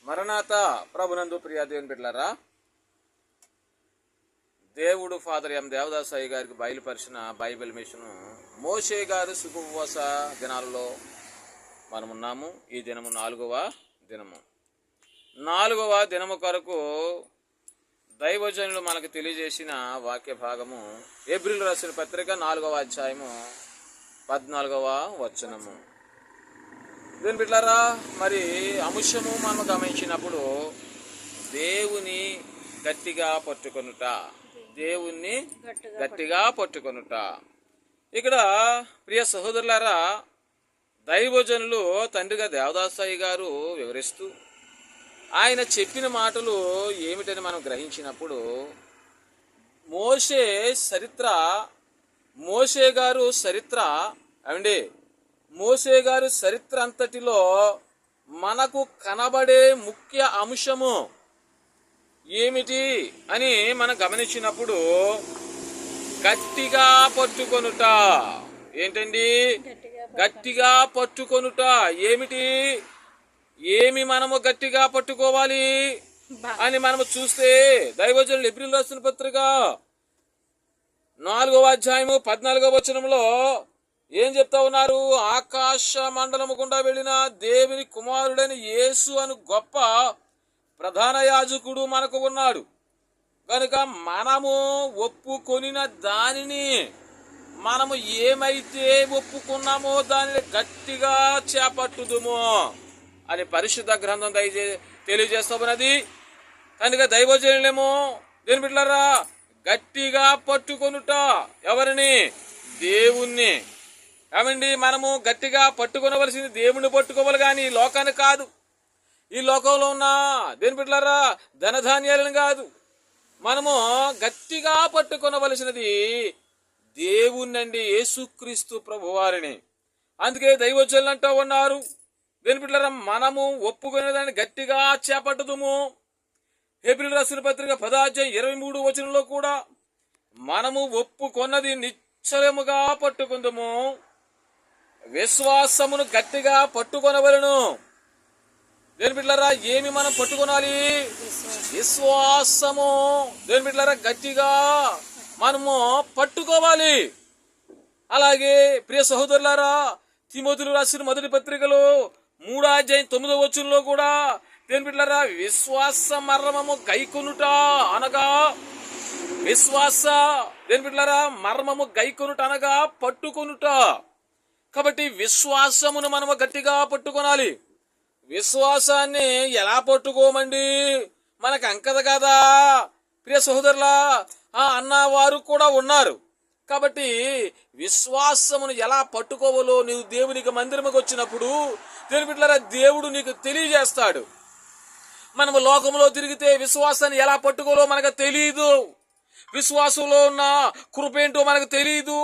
మరణాత ప్రభునందు ప్రియా దేవుని బిడ్డలారా, దేవుడు ఫాదర్ ఎం దేవదాసాయి గారికి బయలుపరిచిన బైబిల్ మిషన్ మోషే గారి సుఖోపవాస దినాలలో మనమున్నాము. ఈ దినము 4వ దినము. 4వ దినము కొరకు దైవజనులు మనకు తెలియజేసిన వాక్య భాగము ఏప్రిల్ రాసిన పత్రిక 4వ అధ్యాయము 14వ వచనము. దీని బిడ్డలారా, మరి అంశము మనం గమనించినప్పుడు దేవుని గట్టిగా పట్టుకొనుట, దేవుణ్ణి గట్టిగా పట్టుకొనుట. ఇక్కడ ప్రియ సహోదరులారా, దైవజనులు తండ్రిగా దేవదాసాయి గారు వివరిస్తూ ఆయన చెప్పిన మాటలు ఏమిటని మనం గ్రహించినప్పుడు, మోషే గారు చరిత్ర అంతటిలో మనకు కనబడే ముఖ్య అంశము ఏమిటి అని మనం గమనించినప్పుడు గట్టిగా పట్టుకొనుట. ఏంటండి? గట్టిగా పట్టుకొనుట. ఏమి మనము గట్టిగా పట్టుకోవాలి అని మనము చూస్తే, దైవజనులు ఏప్రిల్ రాసిన పత్రిక 4వ అధ్యాయము 14వ వచనంలో ఏం చెప్తా ఉన్నారు? ఆకాశ మండలము గుండా వెళ్ళిన దేవుని కుమారుడైన యేసు అను గొప్ప ప్రధాన యాజకుడు మనకు ఉన్నాడు కనుక మనము ఒప్పుకొనిన దానిని, మనము ఏమైతే ఒప్పుకున్నామో దానిని గట్టిగా చేపట్టుదుము అని పరిశుద్ధ గ్రంథం తెలియజేస్తున్నది. కనుక దైవజనులేమో దేని బిడ్డలారా, గట్టిగా పట్టుకొనుట. ఎవరిని? దేవుణ్ణి. ఏమండి, మనము గట్టిగా పట్టుకొనవలసింది దేవుణ్ణి పట్టుకోవాలి కానీ లోకాన్ని కాదు. ఈ లోకంలో ఉన్న దేని బిడ్డలారా ధనధాన్యాలను కాదు. మనము గట్టిగా పట్టుకొనవలసినది దేవుణ్ణండి, యేసుక్రీస్తు ప్రభువారిని. అందుకే దైవజనులు అంటూ ఉన్నారు, దేని బిడ్డలారా, మనము ఒప్పుకునేదాన్ని గట్టిగా చేపట్టుదుము. ఏప్రిల్ రాసిన పత్రిక 10వ అధ్యాయం 23వ వచనంలో కూడా మనము ఒప్పుకొన్నది నిశ్చయముగా పట్టుకుందుము, విశ్వాసమును గట్టిగా పట్టుకొనవలెను. దేని బిడ్డలారా, ఏమి మనం పట్టుకోవాలి? విశ్వాసము. దేని బిడ్డలారా, గట్టిగా మనము పట్టుకోవాలి. అలాగే ప్రియ సహోదరులారా, తిమోతిలు రాసిన మొదటి పత్రికలో 3వ అధ్యాయం 9వ వచనంలో కూడా దేని బిడ్డలారా, విశ్వాస మర్మము గైకొనుట అనగా దేని బిడ్డలారా, మర్మము గైకొనుట అనగా పట్టుకొనుట. కాబట్టి విశ్వాసమును మనము గట్టిగా పట్టుకోవాలి. విశ్వాసాన్ని ఎలా పట్టుకోమండి? మనకు అంకద కదా ప్రియ సహోదరులా అన్నవారు కూడా ఉన్నారు. కాబట్టి విశ్వాసమును ఎలా పట్టుకోవాలో నీవు దేవునికి మందిరముకు వచ్చినప్పుడు దేని బిడ్డలారా దేవుడు నీకు తెలియజేస్తాడు. మనము లోకంలో తిరిగితే విశ్వాసాన్ని ఎలా పట్టుకోవాలో మనకు తెలియదు. విశ్వాసంలో ఉన్న కృపేంటో మనకు తెలియదు.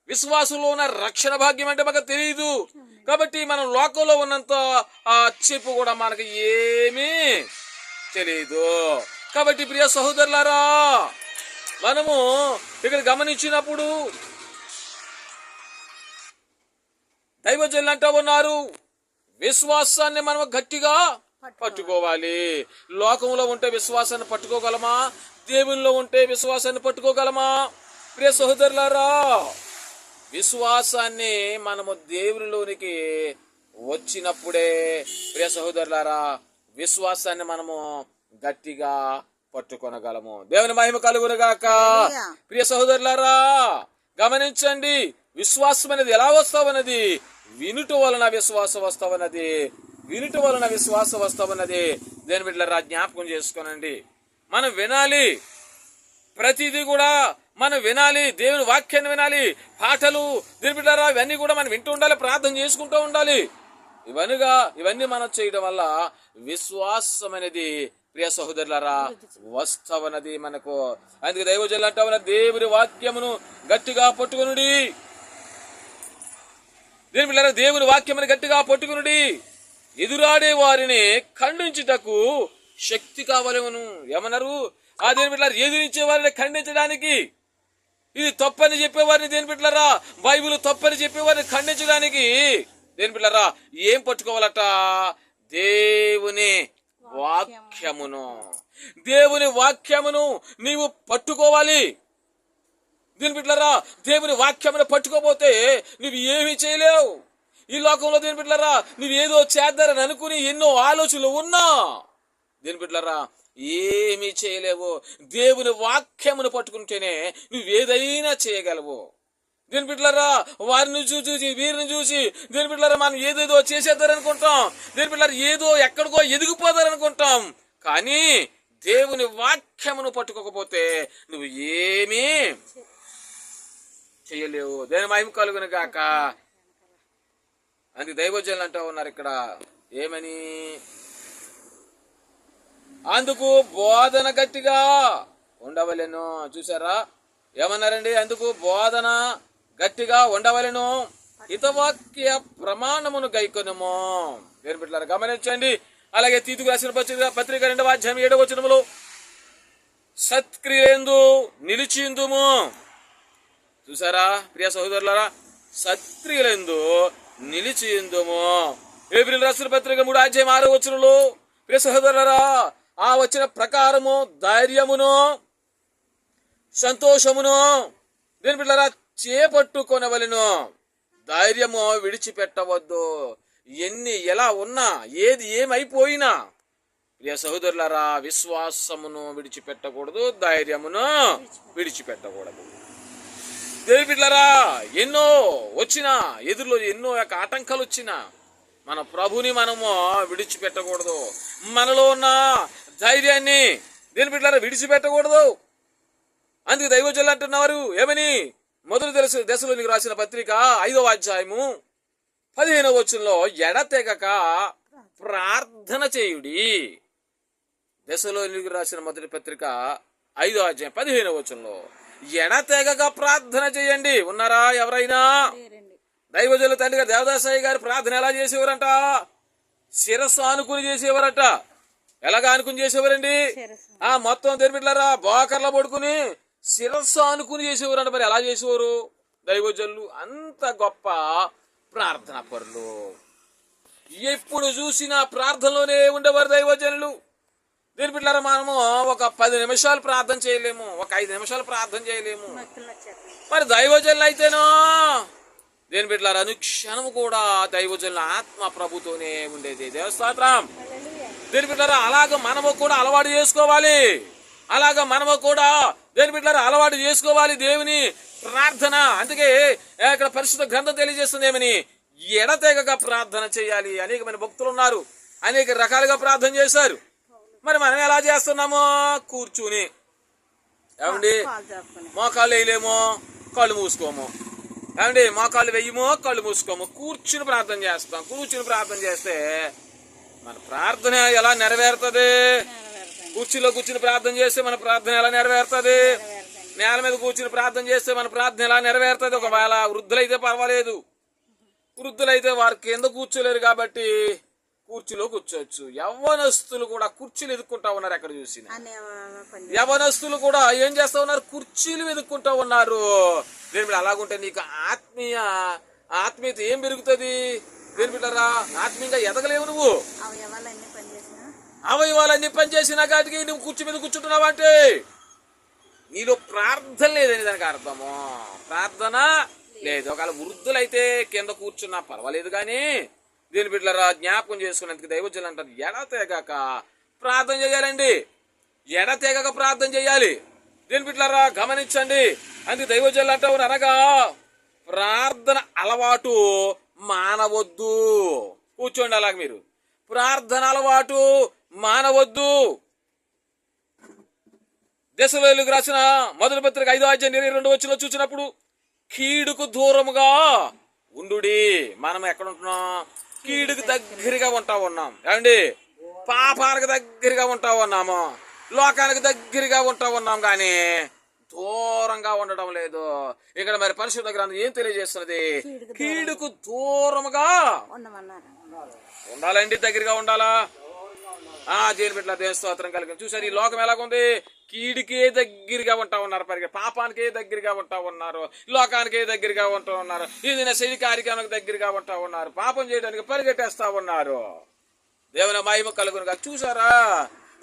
విశ్వాసంలో ఉన్న రక్షణ భాగ్యం అంటే మనకు తెలియదు. కాబట్టి మనం లోకంలో ఉన్నంత చెప్పు కూడా మనకు ఏమీ తెలియదు. కాబట్టి ప్రియ సహోదరులారా, మనము ఇక్కడ గమనించినప్పుడు దైవజనులు అంటూ ఉన్నారు, విశ్వాసాన్ని మనం గట్టిగా పట్టుకోవాలి. లోకంలో ఉంటే విశ్వాసాన్ని పట్టుకోగలమా? దేవునిలో ఉంటే విశ్వాసాన్ని పట్టుకోగలమా? ప్రియ సహోదరులారా, విశ్వాసాన్ని మనము దేవునిలోనికి వచ్చినప్పుడే ప్రియ సహోదరులారా విశ్వాసాన్ని మనము గట్టిగా పట్టుకొనగలము. దేవుని మహిమ కలుగునుగాక. ప్రియ సహోదరులారా గమనించండి, విశ్వాసం అనేది ఎలా వస్తావన్నది వినుట వలన విశ్వాసం వస్తావన్నది దేని బిడ్డలారా జ్ఞాపకం చేసుకోనండి. మనం వినాలి, ప్రతిదీ కూడా మనం వినాలి, దేవుని వాక్యాన్ని వినాలి, పాటలు దేని బిడ్డలారా ఇవన్నీ కూడా మనం వింటూ ఉండాలి, ప్రార్థన చేసుకుంటూ ఉండాలి. ఇవన్నీ మనం చేయడం వల్ల విశ్వాసం అనేది ప్రియ సహోదరులారా వస్తావన్నది మనకు. అందుకే దైవజనులు అంటా ఉన్న దేవుని వాక్యమును గట్టిగా పట్టుకొనుడి. దేని బిడ్డలారా దేవుని వాక్యమును గట్టిగా పట్టుకొనుడి. ఎదురాడే వారిని ఖండించుటకు శక్తి కావలేమను. ఏమన్నారు? దేని బిడ్డలారా ఎదురించే వారిని ఖండించడానికి, ఇది తప్పని చెప్పేవారిని దేని బిడ్డలారా బైబిల్ తప్పని చెప్పేవారిని ఖండించడానికి దేని బిడ్డలారా ఏం పట్టుకోవాలట? దేవుని దేవుని వాక్యమును. దేవుని వాక్యమును నీవు పట్టుకోవాలి. దీని బిడ్డలారా, దేవుని వాక్యమును పట్టుకోపోతే నువ్వు ఏమీ చేయలేవు. ఈ లోకంలో దీని బిడ్డలారా, నువ్వు ఏదో చేద్దారని అనుకుని ఎన్నో ఆలోచనలు ఉన్నా దీని బిడ్డలారా ఏమీ చేయలేవు. దేవుని వాక్యమును పట్టుకుంటేనే నువ్వేదైనా చేయగలవు. దీని బిడ్డలారా, వారిని చూసి వీరిని చూసి దీని బిడ్డలారా మనం ఏదేదో చేసేద్దారనుకుంటాం. దీని బిడ్డలారా ఏదో ఎక్కడికో ఎదిగిపోతారనుకుంటాం. కానీ దేవుని వాక్యమును పట్టుకోకపోతే నువ్వు ఏమీ చేయలేవు. దేని మహిమ కలుగును గాక. అందుకే దైవజనులు అంటూ ఉన్నారు ఇక్కడ ఏమని, అందుకు బోధన గట్టిగా ఉండవలెను. చూసారా ఏమన్నారండి? అందుకు బోధన గట్టిగా ఉండవలెను, హితవాక్య ప్రమాణమును గైకొనుము. వేరు బిడ్డలారా గమనించండి. అలాగే తీతుకు రాసిన పత్రిక 2వ అధ్యాయం 7వ వచనములో సత్క్రియలందు నిలిచిందుము. చూసారా ప్రియ సహోదరులారా, సత్క్రియలందు నిలిచిందుము. ఏప్రిల్ రాసిన పత్రిక 3వ అధ్యాయం 6వ వచనంలో ప్రియ సహోదరులారా ఆ వచ్చిన ప్రకారము ధైర్యమును సంతోషమును దీని బిడ్డలారా చేపట్టుకొనవలెను. ధైర్యము విడిచిపెట్టవద్దు. ఎలా ఉన్నా ఏది ఏమైపోయినా ప్రియ సహోదరులారా విశ్వాసమును విడిచిపెట్టకూడదు, ధైర్యమును విడిచిపెట్టకూడదు. దేవి బిడ్డలారా ఎన్నో వచ్చినా, ఎదురులో ఎన్నో ఆటంకాలు వచ్చినా మన ప్రభుని మనము విడిచిపెట్టకూడదు. మనలో ఉన్న ధైర్యాన్ని దేని బిడ్డలారా విడిచిపెట్టకూడదు. అందుకు దైవజనులు అంటున్నారు ఏమని, మొదటి దశలోనికి రాసిన పత్రిక 5వ అధ్యాయము 15వ వచనంలో ఎడతెగక ప్రార్థన చేయుడి. దశలోనికి రాసిన మొదటి పత్రిక 5వ అధ్యాయం 15వ వచనంలో ఎడతెగక ప్రార్థన చేయండి. ఉన్నారా ఎవరైనా? దైవజనుల తండ్రి గారు దేవదాసాయి గారు ప్రార్థన ఎలా చేసేవారంట? శిరస్సు ఆనుకుని చేసేవారట. ఎలాగా ఆనుకుని చేసేవారండి? మొత్తం తెరిపిట్లారా బోకర్లో పడుకుని శిరస్సు ఆనుకుని చేసేవారంట. మరి ఎలా చేసేవారు దైవజనులు? అంత గొప్ప ప్రార్థన పరులు. ఎప్పుడు చూసినా ప్రార్థనలోనే ఉండేవారు దైవజనులు. దీని బిడ్డలారా మనము ఒక 10 నిమిషాలు ప్రార్థన చేయలేము, ఒక 5 నిమిషాలు ప్రార్థన చేయలేము. మరి దైవజనులు అయితేనో దేని బిడ్డలారా అనుక్షణము కూడా దైవజనుల ఆత్మ ప్రభుతోనే ఉండేది. దేవస్తోత్రం. దేని బిడ్డలారా అలాగ మనము కూడా అలవాటు చేసుకోవాలి. అలాగ మనము కూడా దేని బిడ్డలారా అలవాటు చేసుకోవాలి దేవుని ప్రార్థన. అందుకే ఇక్కడ పరిశుద్ధ గ్రంథం తెలియజేస్తుంది ఏమని, ఎడతెగక ప్రార్థన చేయాలి. అనేకమైన భక్తులు ఉన్నారు, అనేక రకాలుగా ప్రార్థన చేశారు. మరి మనం ఎలా చేస్తున్నామో? కూర్చుని ఏమండి మోకాళ్ళు వేయలేమో, కళ్ళు మూసుకోము. ఏమండి మోకాళ్ళు వెయ్యమో, కళ్ళు మూసుకోము. కూర్చుని ప్రార్థన చేస్తాం. కూర్చుని ప్రార్థన చేస్తే మన ప్రార్థన ఎలా నెరవేరుతుంది? కుర్చీలో కూర్చుని ప్రార్థన చేస్తే మన ప్రార్థన ఎలా నెరవేరుతుంది? నేల మీద కూర్చుని ప్రార్థన చేస్తే మన ప్రార్థన ఎలా నెరవేరుతుంది? ఒకవేళ వృద్ధులైతే పర్వాలేదు, వృద్ధులైతే వారు కింద కూర్చోలేరు కాబట్టి కుర్చీలో కూర్చోవచ్చు. యవ్వనస్తులు కూడా కుర్చీలు ఎదుక్కుంటా ఉన్నారు. ఎక్కడ చూసిన యవ్వనస్తులు కూడా ఏం చేస్తా ఉన్నారు? కుర్చీలు వెతుక్కుంటా ఉన్నారు. దేని బిడ్డ అలాగుంటే నీకు ఆత్మీయత ఏం పెరుగుతుంది? దేని బిడ్డరా ఆత్మీయంగా ఎదగలేవు. నువ్వు అవయవాలన్నీ పనిచేసినా కాటికి నువ్వు కుర్చీ మీద కూర్చుంటున్నావు అంటే నీలో ప్రార్థన లేదని దానికి అర్థము. ప్రార్థన లేదు. ఒకవేళ వృద్ధులైతే కింద కూర్చున్నా పర్వాలేదు, కానీ దీని బిడ్డలారా జ్ఞాపకం చేసుకునేందుకు దైవజనులు అంటారు ఎడతెగక ప్రార్థన చేయాలండి. ఎడతెగక ప్రార్థన చేయాలి. దీని బిడ్డలారా గమనించండి. అందుకు దైవజనులు అంటారు అనగా ప్రార్థన అలవాటు మానవద్దు. కూర్చోండి అలాగ మీరు. ప్రార్థన అలవాటు మానవద్దు. దశలోనికి రాసిన మొదటి పత్రిక 5వ అధ్యాయం 22వ వచనంలో చూసినప్పుడు కీడుకు దూరముగా ఉండుడి. మనం ఎక్కడ ఉంటున్నాం? కీడుకు దగ్గరగా ఉంటా ఉన్నాం. ఏమండి పాపానికి దగ్గరగా ఉంటా ఉన్నాము, లోకానికి దగ్గరగా ఉంటా ఉన్నాం, కానీ దూరంగా ఉండడం లేదు. ఇక్కడ మరి పరిశుద్ధ గ్రంథం ఏం తెలియజేస్తున్నది? కీడుకు దూరముగా ఉండాలండి. దగ్గరగా ఉండాలా? దేవుని బిడ్డల దేవ స్తోత్రం కలిగి. చూసారు ఈ లోకం ఎలాగుంది? కీడికే దగ్గరగా ఉంటా ఉన్నారు, పాపానికే దగ్గరగా ఉంటా ఉన్నారు, లోకానికే దగ్గరగా ఉంటా ఉన్నారు, ఏదైనా శైలి కార్యక్రమానికి దగ్గరగా ఉంటా ఉన్నారు, పాపం చేయడానికి పరిగెట్టేస్తా ఉన్నారు. దేవుని మహిమ కలుగును గాక. చూసారా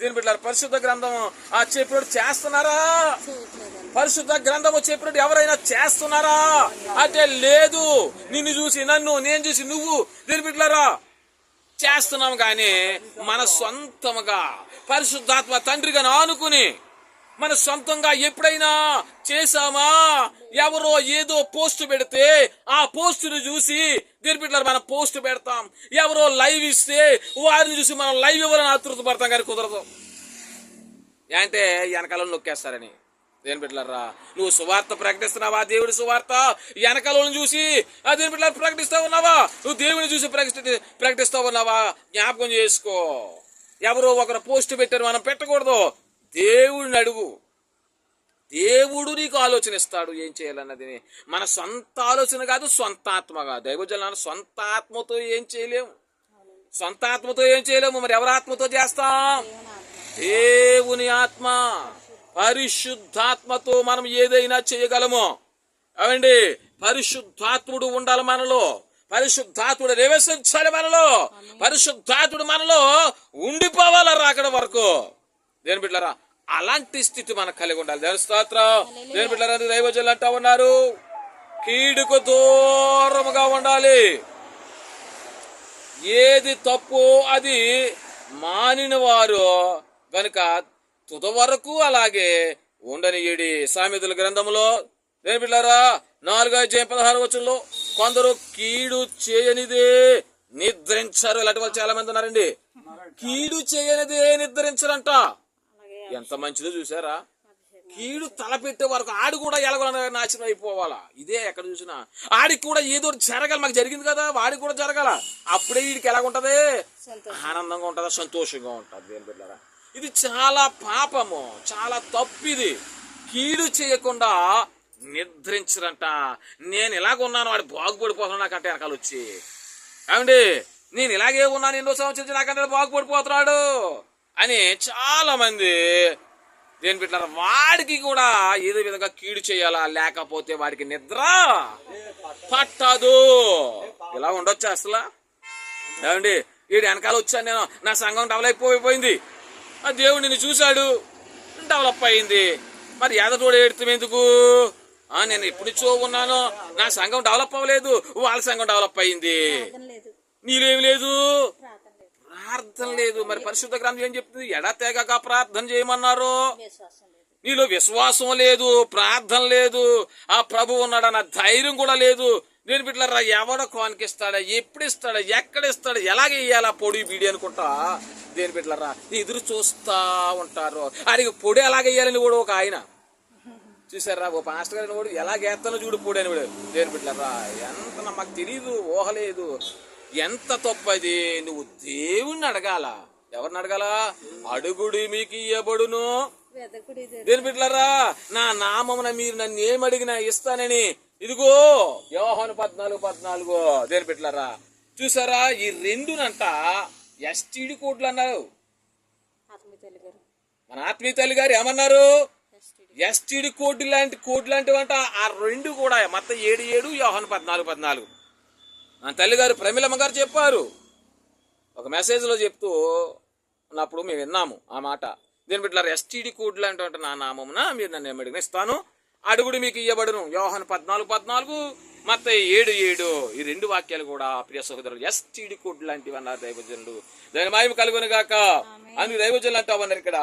దీని బిడ్డలారా, పరిశుద్ధ గ్రంథం ఆ చెప్పినట్టు చేస్తున్నారా? పరిశుద్ధ గ్రంథము చెప్పినట్టు ఎవరైనా చేస్తున్నారా అంటే లేదు. నిన్ను చూసి నన్ను, నేను చూసి నువ్వు దీని బిడ్డలారా చేస్తున్నాం. కానీ మన సొంతముగా పరిశుద్ధాత్మ తండ్రిగా ఆనుకుని మన సొంతంగా ఎప్పుడైనా చేశామా? ఎవరో ఏదో పోస్ట్ పెడితే ఆ పోస్టును చూసి దీని బిడ్డలారా మనం పోస్ట్ పెడతాం. ఎవరో లైవ్ ఇస్తే వారిని చూసి మనం లైవ్ ఇవ్వాలని ఆతృత పడతాం. కానీ కుదరదు. అంటే వెనకాలను నొక్కేస్తారని. దేని బిడ్డలారా, నువ్వు సువార్త ప్రకటిస్తున్నావా? దేవుడి సువార్త వెనకాలను చూసి దేని బిడ్డలారా ప్రకటిస్తా ఉన్నావా? నువ్వు దేవుని చూసి ప్రకటిస్తా ఉన్నావా? జ్ఞాపకం చేసుకో. ఎవరో ఒకరు పోస్ట్ పెట్టారు, మనం పెట్టకూడదు. దేవుడిని అడుగు. దేవుడు నీకు ఆలోచన ఇస్తాడు ఏం చేయాలన్నది. మన సొంత ఆలోచన కాదు, సొంత ఆత్మ కాదు. దైవజనులారా, సొంత ఆత్మతో ఏం చేయలేము. సొంత ఆత్మతో ఏం చేయలేము. మరి ఎవరి ఆత్మతో చేస్తాం? దేవుని ఆత్మ, పరిశుద్ధాత్మతో మనం ఏదైనా చేయగలము. అవండి, పరిశుద్ధాత్ముడు ఉండాలి మనలో. పరిశుద్ధాత్ముడు నివసించాలి మనలో. పరిశుద్ధాత్ముడు మనలో ఉండిపోవాలి రాకడ వరకు. దేని బిడ్డలారా, అలాంటి స్థితి మనకు కలిగి ఉండాలి. దేవుని స్తోత్రం. దేని బిడ్డలారా, దైవజనులు అంటా ఉన్నారు, కీడుకు దూరముగా ఉండాలి. ఏది తప్పు అది మానిన వారు గనుక తుద వరకు అలాగే ఉండనియడి. సామెతల గ్రంథంలో దేని బిడ్డలారా 4:16 కొందరు కీడు చేయనిదే నిద్రించరు. ఇలాంటి వాళ్ళు చాలా మంది ఉన్నారండి. కీడు చేయనిదే నిద్రించరంట. ఎంత మంచిదో చూసారా? కీడు తలపెట్టే వరకు ఆడు కూడా ఎలాగో నాశనం అయిపోవాలా. ఇదే ఎక్కడ చూసినా ఆడికి కూడా ఏదో జరగాలి. మాకు జరిగింది కదా, వాడికి కూడా జరగాల. అప్పుడే వీడికి ఎలాగుంటది? ఆనందంగా ఉంటుందా, సంతోషంగా ఉంటుంది. దేని బిడ్డలారా, ఇది చాలా పాపము, చాలా తప్పు. ఇది కీడు చేయకుండా నిద్రించరంట. నేను ఇలాగున్నాను, వాడు బాగుపడిపోతున్నాడు నాకంటే వెనకాల వచ్చి. ఏమండి, నేను ఇలాగే ఉన్నాను, ఎన్నో సంవత్సరాలు నాకంటే బాగుపడిపోతున్నాడు అని చాలా మంది దేని బిడ్డలారా వాడికి కూడా ఏదో విధంగా కీడు చేయాలా, లేకపోతే వాడికి నిద్ర పట్టదు. ఇలా ఉండొచ్చు అసలు. ఏమండి, వీడు వెనకాల వచ్చాను నేను, నా సంఘం డెవలప్ అయిపోయింది, ఆ దేవుడు నిన్ను చూశాడు, డెవలప్ అయింది. మరి ఎదటోడు ఏడుతాం ఎందుకు? నేను ఎప్పుడిచ్చో ఉన్నాను, నా సంఘం డెవలప్ అవ్వలేదు, వాళ్ళ సంఘం డెవలప్ అయింది, నీలేమి లేదు, ప్రార్థన లేదు. మరి పరిశుద్ధ గ్రంథం ఏం చెప్తుంది? ఎడతెగక ప్రార్థన చేయమన్నారు. నీలో విశ్వాసం లేదు, ప్రార్థన లేదు, ఆ ప్రభు ఉన్నాడన్న ధైర్యం కూడా లేదు. నేను బిడ్డలారా, ఎవడ కానికిస్తాడా, ఎప్పుడు ఇస్తాడా, ఎక్కడ ఇస్తాడా, ఎలాగ ఇయ్యాలా పొడి బీడి అనుకుంటా దేని బిడ్డలారా ఎదురు చూస్తా ఉంటారు. ఆయనకి పొడి ఎలాగేయాలని కూడా ఒక ఆయన చూసారా, ఓ పాస్టర్ గారిని కూడా ఎలాగేస్తానో చూడు పొడి అని కూడా. దేని బిడ్డలారా, ఎంత మాకు తెలీదు, ఊహలేదు. ఎంత తప్పది. నువ్వు దేవుణ్ణి అడగాల. ఎవరిని అడగాల? అడుగుడి మీకు ఇయ్యబడును. దేని బిడ్డలారా, నా నామమున మీరు నన్ను ఏమడిగినా ఇస్తానని, ఇదిగో యోహాను 14:14. దేని బిడ్డలారా చూసారా, ఈ రెండునంట ఎస్టీడీ కోడ్లు అన్నారు. మన ఆత్మీయ తల్లి గారు ఏమన్నారు? ఎస్టీడీ కోడ్ లాంటివంట. ఆ రెండు కూడా మొత్తం 7:7, యోహాను 14:14. నా తల్లిగారు ప్రమిలమ్మ గారు చెప్పారు. ఒక మెసేజ్లో చెప్తూ ఉన్నప్పుడు మేము విన్నాము ఆ మాట. దీని బిడ్డలారా, ఎస్టీడీ కోడ్ లాంటి నా నామమున మీరు నన్ను ఏమడిగినా ఇస్తాను, అడుగుడు మీకు ఇయ్యబడును. యోహాను 14:14, మత్తయి 7:7. ఈ రెండు వాక్యాలు కూడా ప్రియ సహోదరులు ఎస్టీడీ కోడ్ లాంటివి అన్నారు దైవజనులు. దాని మహిమ కలుగును గాక. అందుకు దైవజనులు అంటా ఉన్నారు ఇక్కడ.